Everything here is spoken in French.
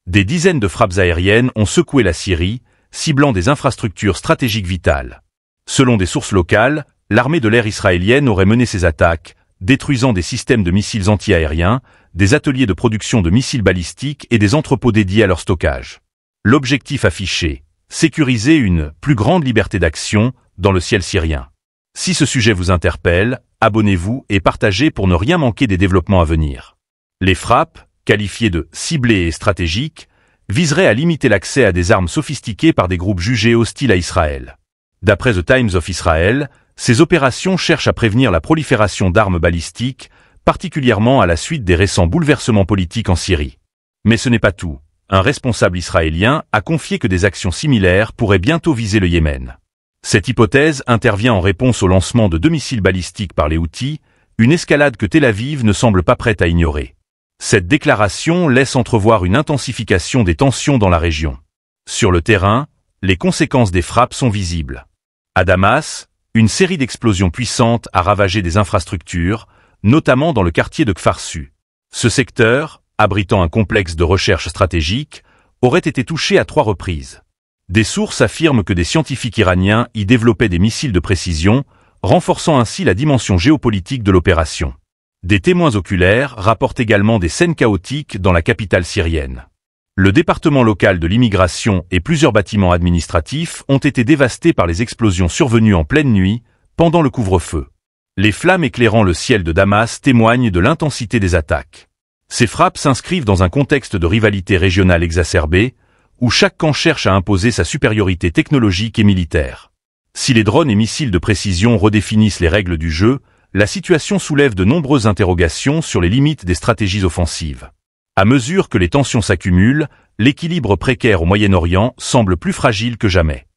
Des dizaines de frappes aériennes ont secoué la Syrie, ciblant des infrastructures stratégiques vitales. Selon des sources locales, l'armée de l'air israélienne aurait mené ces attaques, détruisant des systèmes de missiles anti-aériens, des ateliers de production de missiles balistiques et des entrepôts dédiés à leur stockage. L'objectif affiché, sécuriser une plus grande liberté d'action dans le ciel syrien. Si ce sujet vous interpelle, abonnez-vous et partagez pour ne rien manquer des développements à venir. Les frappes, qualifiées de ciblées et stratégiques, viseraient à limiter l'accès à des armes sophistiquées par des groupes jugés hostiles à Israël. D'après The Times of Israel, ces opérations cherchent à prévenir la prolifération d'armes balistiques, particulièrement à la suite des récents bouleversements politiques en Syrie. Mais ce n'est pas tout. Un responsable israélien a confié que des actions similaires pourraient bientôt viser le Yémen. Cette hypothèse intervient en réponse au lancement de 2 missiles balistiques par les Houthis, une escalade que Tel Aviv ne semble pas prête à ignorer. Cette déclaration laisse entrevoir une intensification des tensions dans la région. Sur le terrain, les conséquences des frappes sont visibles. À Damas, une série d'explosions puissantes a ravagé des infrastructures, notamment dans le quartier de Kfar-Su. Ce secteur, abritant un complexe de recherche stratégique, aurait été touché à 3 reprises. Des sources affirment que des scientifiques iraniens y développaient des missiles de précision, renforçant ainsi la dimension géopolitique de l'opération. Des témoins oculaires rapportent également des scènes chaotiques dans la capitale syrienne. Le département local de l'immigration et plusieurs bâtiments administratifs ont été dévastés par les explosions survenues en pleine nuit, pendant le couvre-feu. Les flammes éclairant le ciel de Damas témoignent de l'intensité des attaques. Ces frappes s'inscrivent dans un contexte de rivalité régionale exacerbée, où chaque camp cherche à imposer sa supériorité technologique et militaire. Si les drones et missiles de précision redéfinissent les règles du jeu, la situation soulève de nombreuses interrogations sur les limites des stratégies offensives. À mesure que les tensions s'accumulent, l'équilibre précaire au Moyen-Orient semble plus fragile que jamais.